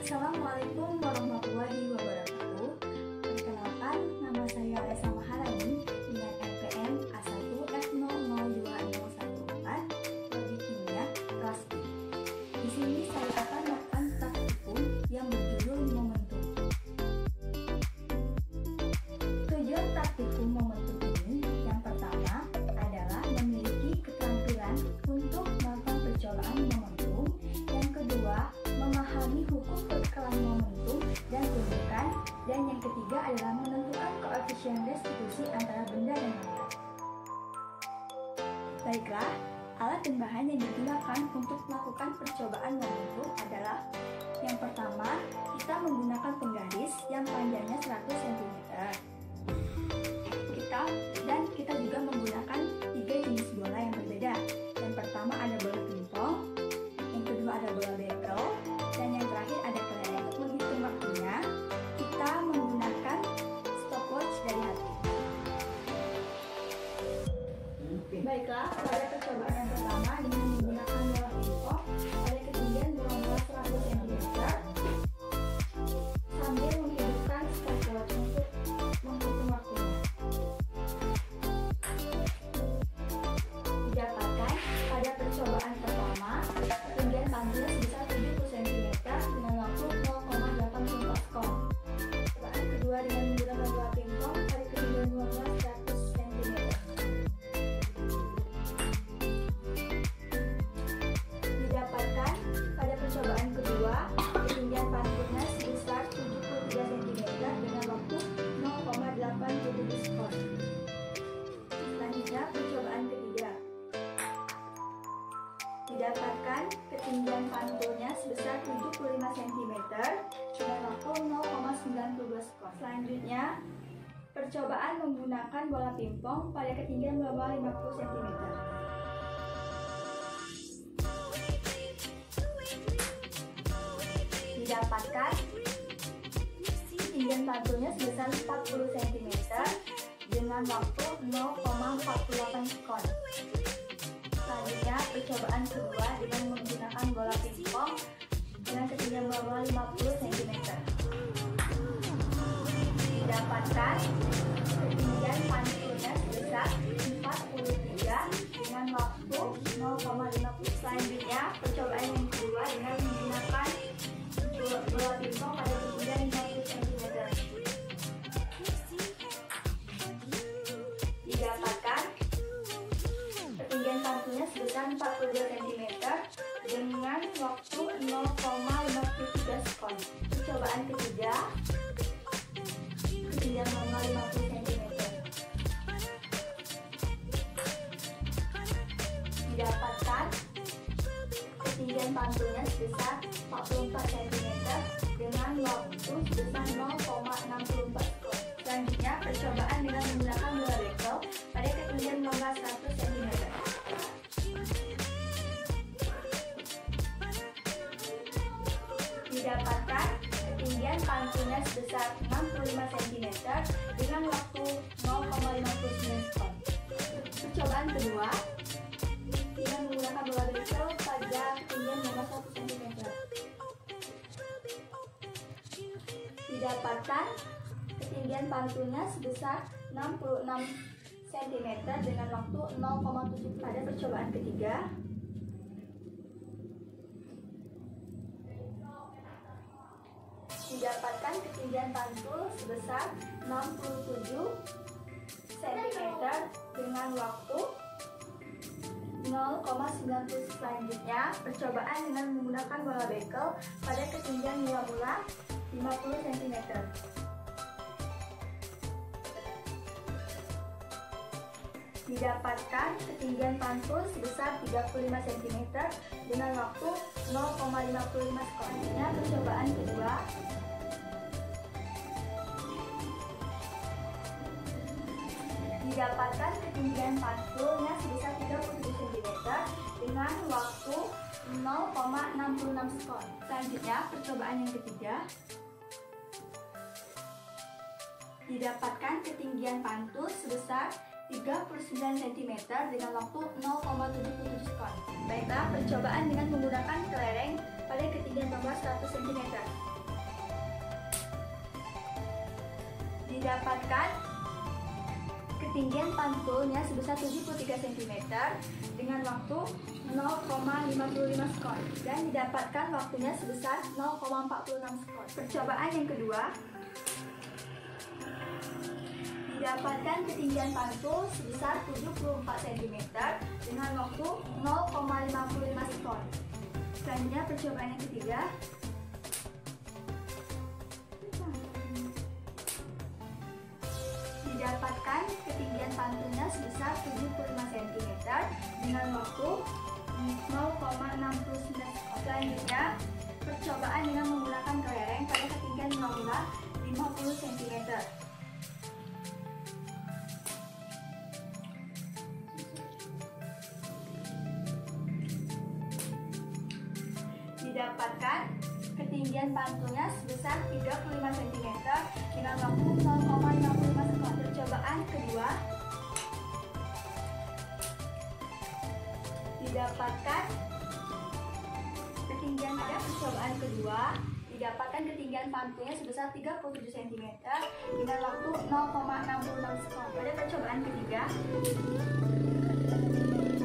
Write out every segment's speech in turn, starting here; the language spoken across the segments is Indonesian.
Assalamualaikum warahmatullahi wabarakatuh. Perkenalkan, nama saya Lesa Maharani dengan NPM A1F00214 Prodi Kimia kelas B. Di sini saya akan melakukan praktikum yang berjudul Momentum. Tujuan praktikum Momentum ini yang pertama adalah memiliki keterampilan untuk melakukan percobaan momentum. Yang kedua, memahami hukum perkelahian momentum dan tuntukan, dan yang ketiga adalah menentukan koefisien restitusi antara benda dan benda. Baiklah, alat dan bahan yang digunakan untuk melakukan percobaan momentum adalah: yang pertama, kita menggunakan penggaris yang panjangnya 100 cm. Kita juga menggunakan 3 jenis bola yang berbeda. Yang pertama ada bola pingpong, yang kedua ada bola bekel, dan yang terakhir ada kelereng. Untuk menghitung waktunya, kita menggunakan stopwatch dari HP. Baiklah, pada percobaan yang pertama dengan menggunakan bola pingpong pada ketinggian bola 100 cm sambil menghidupkan stopwatch untuk menghitung waktunya. Didapatkan pada percobaan pertama ketinggian panggil sebesar 70 cm dengan waktu 0,84 sekon. Percobaan kedua dengan menggunakan bola pingpong pada ketinggian 100 cm. Didapatkan pada percobaan kedua ketinggian panggilnya sebesar 73 cm dengan waktu 0,87 sekon. Selanjutnya percobaan ketiga. Didapatkan ketinggian pantulnya sebesar 75 cm dengan waktu 0,92 sekon. Selanjutnya, percobaan menggunakan bola pingpong pada ketinggian bola 50 cm. Didapatkan ketinggian pantulnya sebesar 40 cm dengan waktu 0,48 sekon. Selanjutnya, percobaan kedua dengan menggunakan bola pingpong dengan ketinggian bola 50 cm. Didapatkan ketinggian pantulnya sebesar 43 dengan waktu 0,50. Selanjutnya, percobaan yang kedua dengan menggunakan bola pingpong pada ketinggian 50 cm. Didapatkan ketinggian pantulnya sebesar 42 cm dengan waktu 0,53 sekon. Percobaan ketiga, ketinggian 50 cm. Didapatkan ketinggian pantulnya sebesar 44 cm dengan waktu sebesar 0,64 sekon. Selanjutnya, percobaan dengan menggunakan bola bekel pada ketinggian 100 cm. Didapatkan ketinggian pantulnya sebesar 65 cm dengan waktu 0,59 sekon. Percobaan kedua dengan menggunakan bola bekel pada ketinggian 100 cm. Didapatkan ketinggian pantulnya sebesar 66 cm dengan waktu 0,7. Pada percobaan ketiga, didapatkan ketinggian pantul sebesar 67 cm dengan waktu 0,90. Selanjutnya, percobaan dengan menggunakan bola bekel pada ketinggian mula-mula 50 cm. Didapatkan ketinggian pantul sebesar 35 cm dengan waktu 0,55 sekon. Selanjutnya, percobaan kedua. Didapatkan ketinggian pantulnya sebesar 37 cm dengan waktu 0,66 sekon. Selanjutnya, percobaan yang ketiga. Didapatkan ketinggian pantul sebesar 39 cm dengan waktu 0,77 sekon. Baiklah, percobaan dengan menggunakan kelereng pada ketinggian 100 cm. Didapatkan ketinggian pantulnya sebesar 73 cm dengan waktu 0,55 skor dan didapatkan waktunya sebesar 0,46 skor. Percobaan yang kedua, didapatkan ketinggian pantul sebesar 74 cm dengan waktu 0,55 skor. Selanjutnya percobaan yang ketiga, didapatkan ketinggian pantulnya sebesar 75 cm dengan waktu 0,69 skor. Selanjutnya percobaan dengan menggunakan kelereng pada ketinggian mula 50 cm. Didapatkan ketinggian pantulnya sebesar 35 cm dengan waktu 0,55 skor. Percobaan kedua, didapatkan ketinggian pada percobaan kedua didapatkan ketinggian pantulnya sebesar 37 cm dengan waktu 0,66 skor. Pada percobaan ketiga,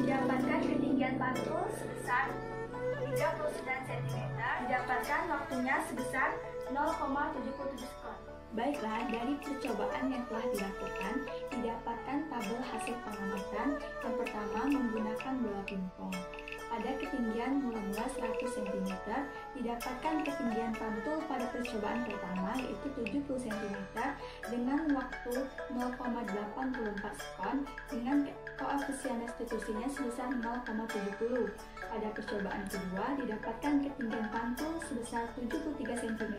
didapatkan ketinggian pantul sebesar 39 cm, didapatkan waktunya sebesar 0,77 skor. Baiklah, dari percobaan yang telah dilakukan, didapatkan tabel hasil pengamatan. Yang pertama, menggunakan bola pingpong. Pada ketinggian mula-mula 100 cm, didapatkan ketinggian pantul pada percobaan pertama yaitu 70 cm dengan waktu 0,84 skon dengan koefisien restitusinya sebesar 0,70. Pada percobaan kedua, didapatkan ketinggian pantul sebesar 73 cm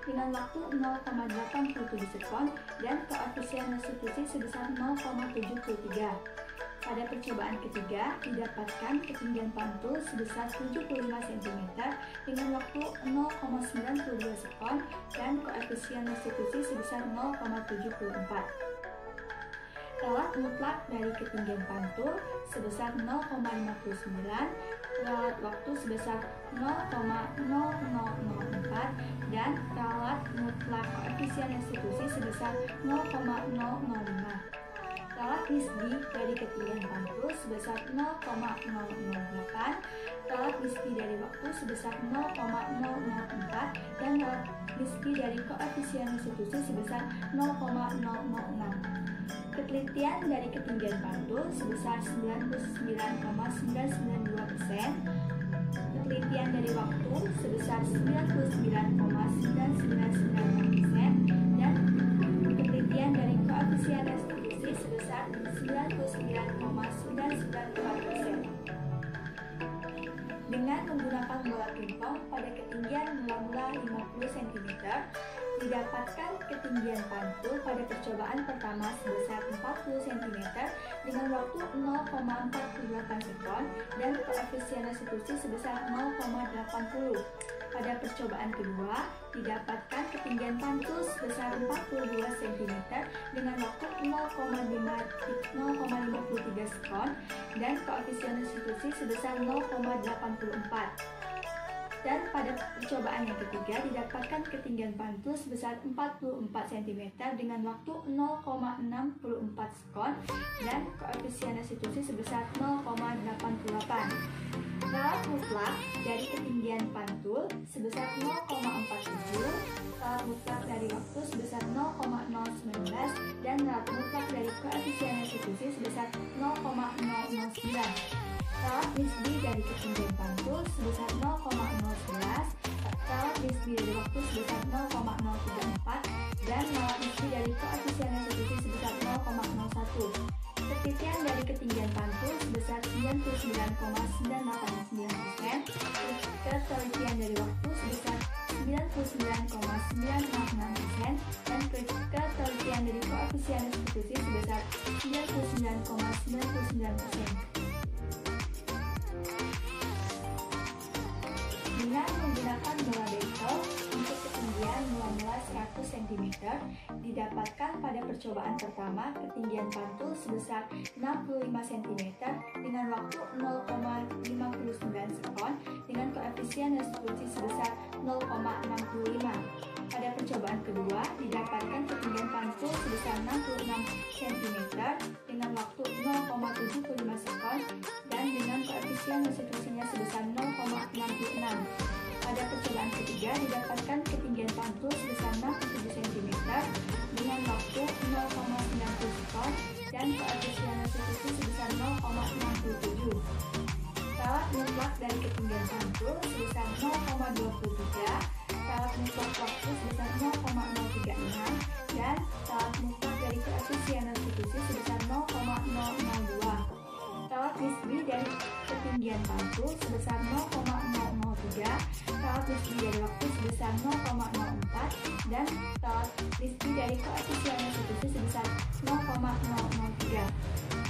dengan waktu 0,87 sekon dan koefisien restitusi sebesar 0,73. Pada percobaan ketiga, didapatkan ketinggian pantul sebesar 75 cm dengan waktu 0,92 sekon dan koefisien restitusi sebesar 0,74. Ralat mutlak dari ketinggian pantul sebesar 0,59, ralat waktu sebesar 0,0004 dan ralat mutlak koefisien restitusi sebesar 0,005. Ralat nisbi dari ketinggian pantul sebesar 0,008, ralat nisbi dari waktu sebesar 0,004 dan ralat nisbi dari koefisien restitusi sebesar 0,006. Ketelitian dari ketinggian pantul sebesar 99,992%, ketelitian dari waktu sebesar 99,9996% dan ketelitian dari koefisien restitusi sebesar 99,994%. Dengan menggunakan bola pingpong pada ketinggian mula-mula 50 cm, didapatkan ketinggian pantul pada percobaan pertama sebesar 40 cm dengan waktu 0,48 sekon dan koefisien restitusi sebesar 0,80. Pada percobaan kedua, didapatkan ketinggian pantul sebesar 42 cm dengan waktu 0,53 sekon dan koefisien restitusi sebesar 0,84. Dan pada percobaan yang ketiga, didapatkan ketinggian pantul sebesar 44 cm dengan waktu 0,64 sekon dan koefisien restitusi sebesar 0,88. Ralat mutlak dari ketinggian pantul sebesar 0,47, ralat mutlak dari waktu sebesar 0,019 dan ralat mutlak dari koefisien restitusi sebesar 0,009. Ralat nisbi dari ketinggian pantul sebesar 0,011, ralat nisbi dari waktu sebesar 0,034 dan ralat nisbi dari koefisien restitusi sebesar 0,01. Ketelitian dari ketinggian pantul sebesar 99,989%, ketelitian dari waktu sebesar 99,966% dan ketelitian dari koefisien restitusi sebesar 99,99%. Dengan menggunakan bola bekel untuk ketinggian mula-mula 100 cm, didapatkan pada percobaan pertama ketinggian pantul sebesar 65 cm dengan waktu 0,59 sekon dengan koefisien restitusi sebesar 0,65. Pada percobaan kedua, didapatkan ketinggian pantul sebesar 66 cm dengan waktu 0,75 sekon dan dengan koefisien restitusinya sebesar 0,66. Pada percobaan ketiga, didapatkan ketinggian pantul sebesar 67 cm dengan waktu 0,90 sekon dan koefisien restitusi sebesar 0,67. Salat mutlak dari ketinggian pantul sebesar 0,23, salat mutlak waktu sebesar 0,036, dan salat mutlak dari koefisien restitusi sebesar 0,002. Salat nisbi dari ketinggian pantul sebesar 0,003, salat nisbi dari waktu sebesar 0,04, dan salat nisbi dari koefisien restitusi sebesar 0,003.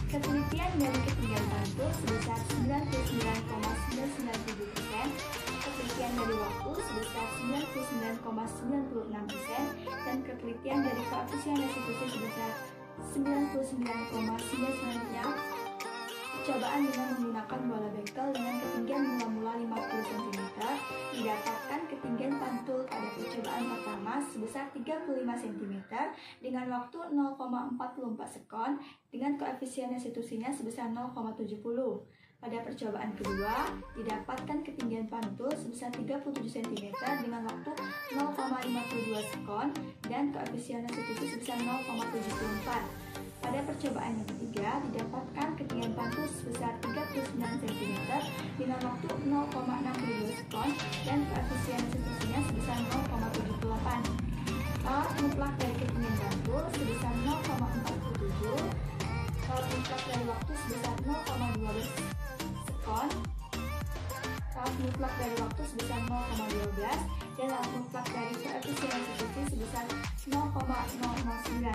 Ketelitian dari ketinggian pantul sebesar 99,997%, ketelitian dari waktu sebesar 99,96%, dan ketelitian dari koefisien restitusi sebesar 99,99%. Percobaan dengan menggunakan bola bekel dengan ketinggian mula-mula 50 cm didapatkan ketinggian pantul pada percobaan pertama sebesar 35 cm dengan waktu 0,44 sekon dengan koefisien restitusinya sebesar 0,70. Pada percobaan kedua, didapatkan ketinggian pantul sebesar 37 cm dengan waktu 0,52 sekon dan koefisien restitusi sebesar 0,74. Pada percobaan yang ketiga, didapatkan ketinggian pantul sebesar 39 cm dengan waktu 0,62 sekon dan koefisien restitusinya sebesar 0,78. Salat mutlak dari ketinggian pantul sebesar 0,47, salat mutlak dari waktu sebesar 0,12 sekon, salat mutlak dari waktu sebesar 0,12, dan salat mutlak dari koefisien restitusi sebesar 0,009.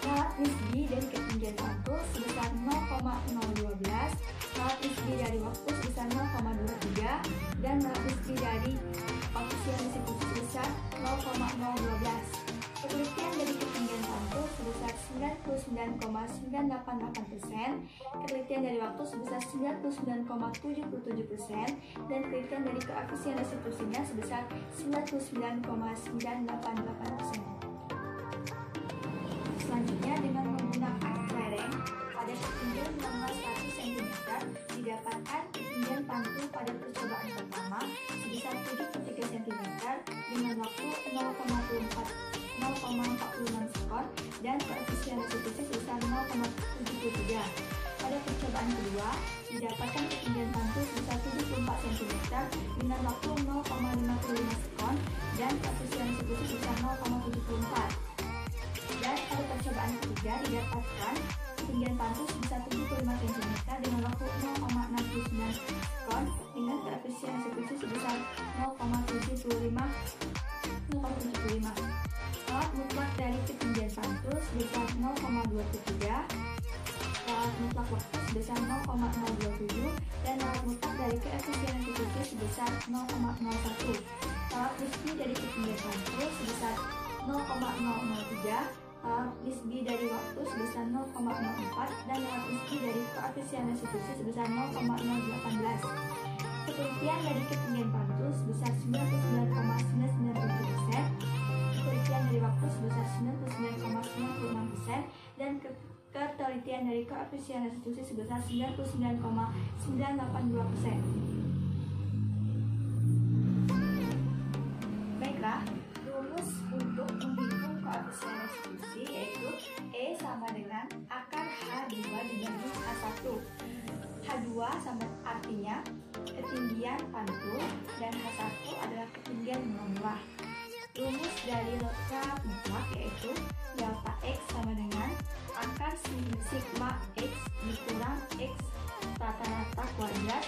Salat nisbi dari ketinggian pantul sebesar 0,012, salat nisbi dari waktu sebesar 0,23, dan salat nisbi dari koefisien restitusi sebesar 0,012. Ketelitian dari ketinggian pantul sebesar 99,988%, ketelitian dari waktu sebesar 99,77%, dan ketelitian dari koefisien restitusinya sebesar 99,988%. Selanjutnya, dengan menggunakan kelereng pada ketinggian 100 cm didapatkan ketinggian pantul pada percobaan pertama sebesar 73 cm dengan waktu 0,46 sekon dan koefisien restitusi sebesar 0,73. Pada percobaan kedua, didapatkan ketinggian pantul sebesar 74 cm dengan waktu 0,55 sekon dan koefisien restitusi sebesar 0,74. Dan pada percobaan ketiga didapatkan ketinggian pantul sebesar 75 cm dengan waktu 0,69 sekon dengan koefisien restitusi sebesar 0,75. Salat mutlak dari ketinggian pantul sebesar 0,23, salat mutlak waktu sebesar 0,027, dan salat mutlak dari koefisien restitusi sebesar 0,01. Salat nisbi dari ketinggian pantul sebesar 0,003, salat nisbi dari waktu sebesar 0,04, dan salat nisbi dari koefisien restitusi sebesar 0,018. Ketelitian dari ketinggian pantul sebesar 99,997%, ketelitian dari waktu sebesar 99,96%, dan ketelitian dari koefisien restitusi sebesar 99,982%. Baiklah, rumus untuk menghitung koefisien restitusi yaitu E sama dengan akar H2 dibagi H1. H2 sama artinya ketinggian pantul dan H1 adalah ketinggian mula-mula. Rumus dari letra mutlak yaitu delta X sama dengan akar sigma X dikurang X rata-rata kuadrat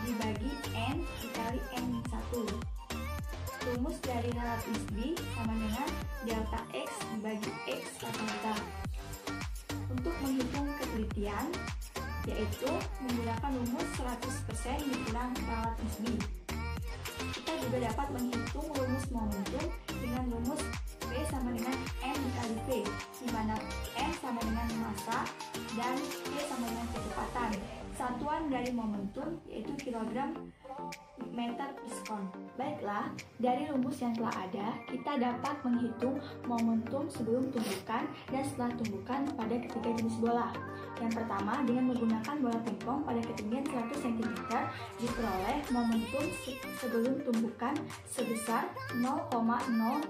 dibagi N dikali N1. Rumus dari salat nisbi sama dengan delta X dibagi X rata-rata. Untuk menghitung ketelitian, yaitu menggunakan rumus 100% dikurang salat nisbi. Kita juga dapat menghitung rumus momentum dengan rumus P sama dengan M dikali P, di mana M sama dengan massa dan P sama dengan kecepatan. Satuan dari momentum yaitu kilogram meter per sekon. Baiklah, dari rumus yang telah ada, kita dapat menghitung momentum sebelum tumbukan dan setelah tumbukan pada ketiga jenis bola. Yang pertama, dengan menggunakan bola pingpong pada ketinggian 100 cm, diperoleh momentum sebelum tumbukan sebesar 0,0119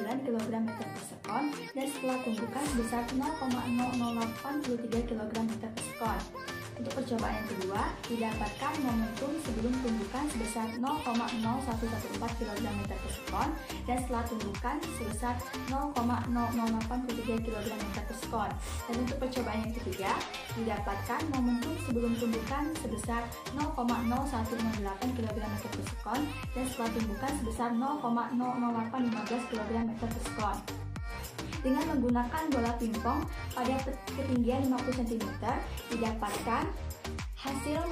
kg meter per sekon dan setelah tumbukan sebesar 0,0083 kg meter per sekon. Untuk percobaan yang kedua, didapatkan momentum sebelum tumbukan sebesar 0,0114 kg meter per sekon dan setelah tumbukan sebesar 0,0083 kg meter per sekon. Dan untuk percobaan yang ketiga, didapatkan momentum sebelum tumbukan sebesar 0,0168 kg meter per sekon dan setelah tumbukan sebesar 0,00815 kg meter per sekon. Dengan menggunakan bola pingpong pada ketinggian 50 cm, didapatkan hasil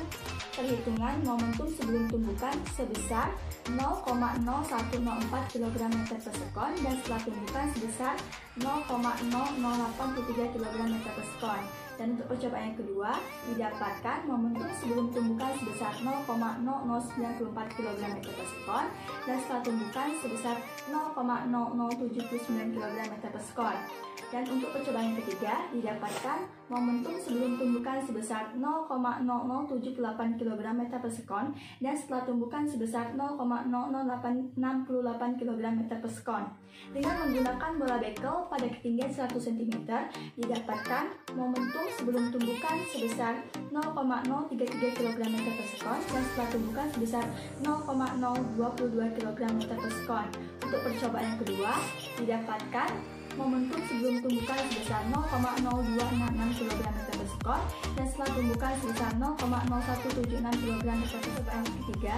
perhitungan momentum sebelum tumbukan sebesar 0,0104 kg meter per sekon dan setelah tumbukan sebesar 0,0083 kg meter per sekon. Dan untuk percobaan yang kedua, didapatkan momentum sebelum tumbukan sebesar 0,0094 kg meter per sekon dan setelah tumbukan sebesar 0,0079 kg meter per sekon. Dan untuk percobaan yang ketiga, didapatkan momentum sebelum tumbukan sebesar 0,0078 kg meter per sekon dan setelah tumbukan sebesar 0,00868 kg meter per sekon. Dengan menggunakan bola bekel pada ketinggian 100 cm, didapatkan momentum sebelum tumbukan sebesar 0,033 kg meter per sekon dan setelah tumbukan sebesar 0,022 kg meter per sekon. Untuk percobaan yang kedua, didapatkan momentum sebelum tumbukan sebesar 0,0266 kg meter per sekon dan setelah tumbukan sebesar 0,0176 kg meter per sekon. Yang ketiga,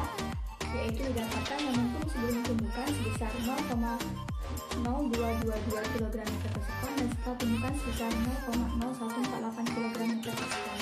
yaitu didapatkan momentum sebelum tumbukan sebesar 0,0222 kg meter per sekon dan setelah tumbukan sebesar 0,0148 kg meter per sekon.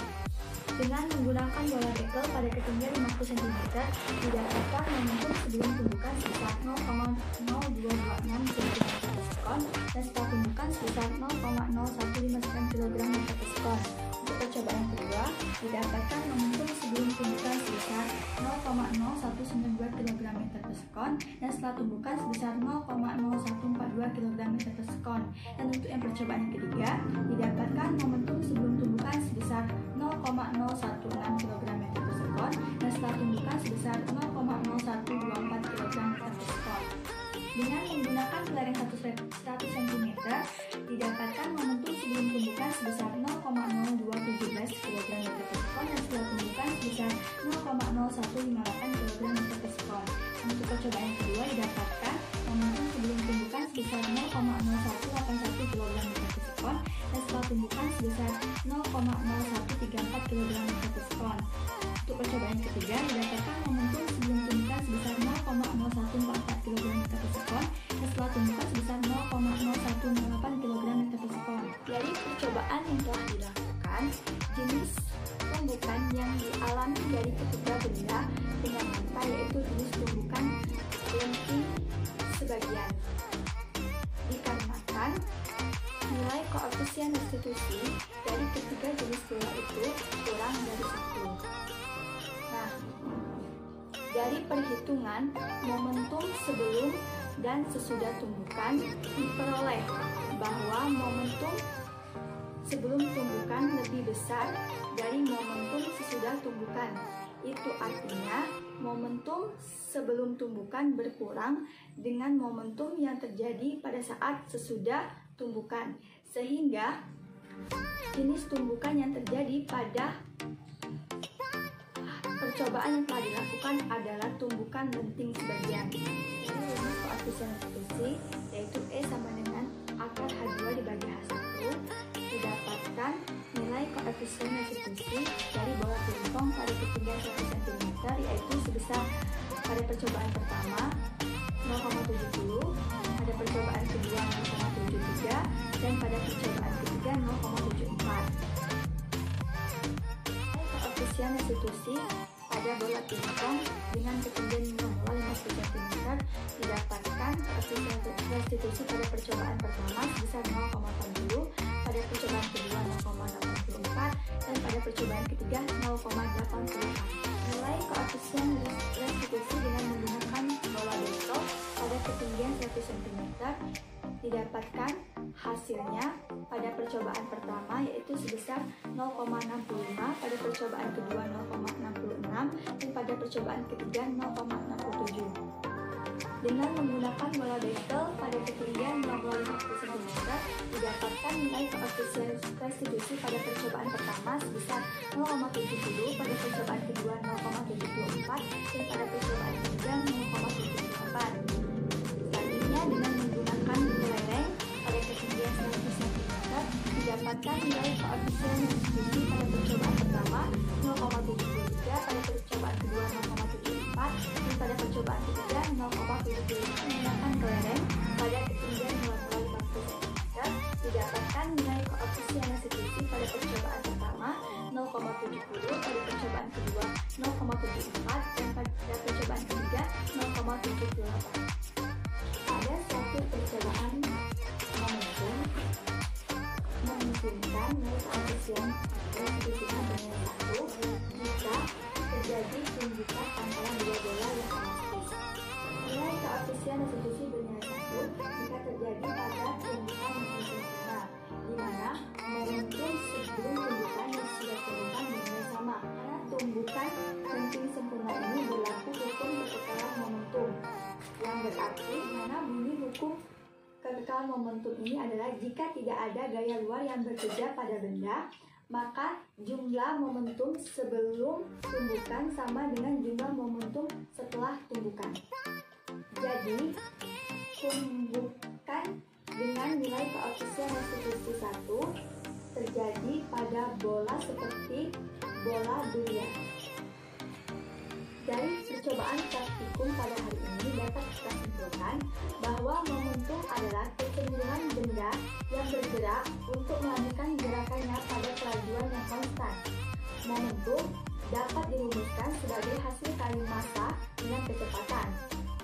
Dengan menggunakan bola bekel pada ketinggian 50 cm, didapatkan momentum sebelum tumbukan sebesar 0,0226 kg per sekon dan setelah tumbukan sebesar 0,0159 kg per sekon. Untuk percobaan yang kedua, didapatkan momentum sebelum tumbukan sebesar 0,0192 kg per sekon dan setelah tumbukan sebesar 0,0142 kg per sekon. Dan untuk yang percobaan yang ketiga, didapatkan momentum sebelum tumbukan sebesar 0,016 kg per sekon dan setelah tumbukan sebesar 0,0124 kg per sekon. Dengan menggunakan lereng 100 cm, didapatkan momentum sebelum tumbukan sebesar 0,0217 kg per sekon dan setelah tumbukan sebesar 0,0158 kg per sekon. Untuk percobaan yang kedua, didapatkan momentum sebelum tumbukan sebesar 0,0181 kg per sekon dan setelah tumbukan sebesar 0,0134 kg per sekon. Untuk percobaan yang ketiga, didapatkan momentum sebelum tumbukan sebesar 0,0144 kg per sekon dan setelah tumbukan sebesar 0,0108 kg per sekon. Dari percobaan yang telah dilakukan, jenis tumbukan yang dialami dari ketiga benda dengan nyata yaitu jenis tumbukan lenting sebagian. Dikarenakan nilai koefisien restitusi dari ketiga jenis bola itu kurang dari 1. Nah, dari perhitungan momentum sebelum dan sesudah tumbukan diperoleh bahwa momentum sebelum tumbukan lebih besar dari momentum sesudah tumbukan. Itu artinya momentum sebelum tumbukan berkurang dengan momentum yang terjadi pada saat sesudah tumbukan, sehingga jenis tumbukan yang terjadi pada percobaan yang telah dilakukan adalah tumbukan lenting sebagian. Ini rumus koefisien restitusi yaitu E sama dengan akar H2 dibagi H1. Didapatkan nilai koefisien restitusi dari bola pingpong pada ketinggian 1 cm yaitu sebesar pada percobaan pertama 0,70, pada percobaan kedua 0,73 dan pada percobaan ketiga 0,74. Koefisien restitusi pada bola pingpong dengan ketinggian minimal 50 cm didapatkan koefisien restitusi pada percobaan pertama sebesar 0,80, pada percobaan kedua 0,84 dan pada percobaan ketiga 0,84. Nilai koefisien didapatkan hasilnya pada percobaan pertama yaitu sebesar 0,65, pada percobaan kedua 0,66, dan pada percobaan ketiga 0,67. Dengan menggunakan bola bekel pada ketinggian 0,50 cm, didapatkan nilai koefisien restitusi pada percobaan pertama sebesar 0,70, pada percobaan kedua 0,74, dan pada percobaan ketiga 0,78. Selanjutnya, dengan menggunakan kelereng pada ketinggian 100 cm, didapatkan nilai koefisien restitusi pada percobaan pertama 0,73, pada percobaan kedua 0,74, dan pada percobaan ketiga 0,75. Menggunakan kelereng pada ketinggian 250 cm, didapatkan nilai koefisien restitusi pada percobaan pertama 0,70, pada percobaan kedua 0,74, dan pada percobaan ketiga 0,78. Pada suatu percobaan momentum memungkinkan nilai koefisien restitusinya bernilai 1 jika terjadi tunjukan antara dua bola yang sama space. Nilai koefisien restitusi bernilai 1 jika terjadi pada tunjukan yang sempurna, di mana momentum sebelum tunjukan dan sudah tunjukan bernilai sama. Karena tumbukan penting sempurna ini berlaku hukum kekekalan momentum, yang berarti mana bunyi hukum kekekalan momentum ini adalah jika tidak ada gaya luar yang bekerja pada benda, maka jumlah momentum sebelum tumbukan sama dengan jumlah momentum setelah tumbukan. Jadi, tumbukan dengan nilai koefisien restitusi 1 terjadi pada bola seperti bola biliar. Dari percobaan praktikum pada hari ini dapat kita simpulkan bahwa momentum adalah kecenderungan benda yang bergerak untuk melanjutkan gerakannya pada kelajuan yang konstan. Momentum dapat dirumuskan sebagai hasil kali massa dengan kecepatan.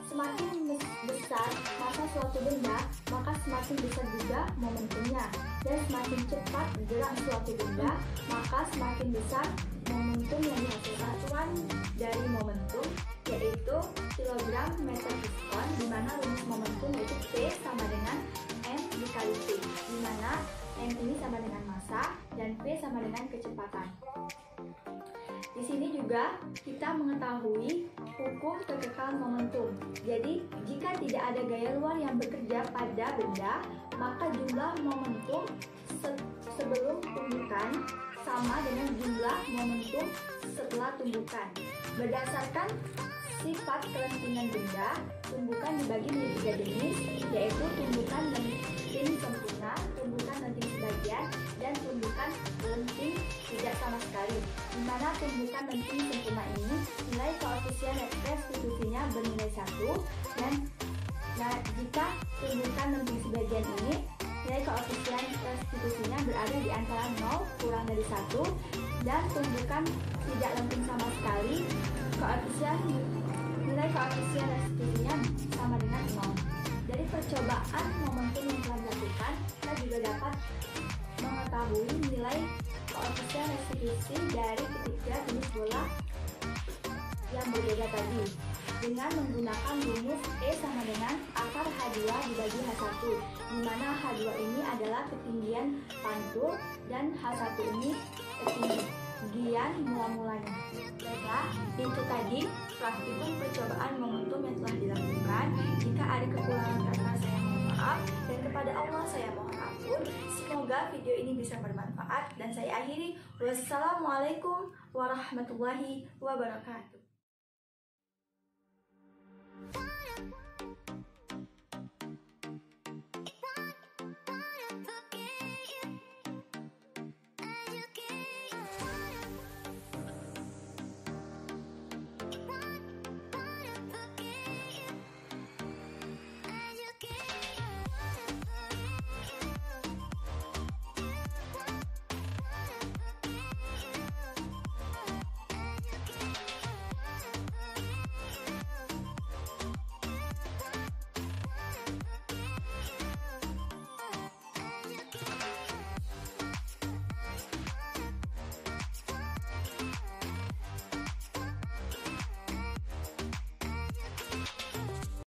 Semakin besar massa suatu benda, maka semakin besar juga momentumnya. Dan semakin cepat gerak suatu benda, maka semakin besar momentum yang dihasilkan. Satuan dari momentum yaitu kilogram meter diskon, di mana rumus momentum yaitu P sama dengan M dikali T, di mana M ini sama dengan massa dan P sama dengan kecepatan. Di sini juga kita mengetahui hukum kekekalan momentum. Jadi, jika tidak ada gaya luar yang bekerja pada benda, maka jumlah momentum sebelum tumbukan sama dengan jumlah momentum setelah tumbukan. Berdasarkan sifat kelentingan benda, tumbukan dibagi menjadi 3 jenis, yaitu tumbukan lenting sempurna, tumbukan lenting sebagian, dan tumbukan lenting tidak sama sekali. Di mana tumbukan lenting sempurna ini nilai koefisien restitusinya bernilai 1, dan jika tumbukan lenting sebagian ini nilai koefisien restitusinya berada di antara 0 kurang dari 1, dan tumbukan tidak lenting sama sekali nilai koefisien restitusinya sama dengan 0. Dari percobaan momentum yang telah dilakukan, kita juga dapat mengetahui nilai koefisien restitusi dari ketiga jenis bola yang berbeda tadi dengan menggunakan rumus E sama dengan akar H2 dibagi H1, di mana H2 ini adalah ketinggian pantul dan H1 ini ketinggian mula-mulanya. Baiklah, itu tadi praktikum percobaan momentum yang telah dilakukan. Jika ada kekurangan kata, saya mohon maaf, dan kepada Allah saya mohon ampun. Semoga video ini bisa bermanfaat, dan saya akhiri. Wassalamualaikum warahmatullahi wabarakatuh.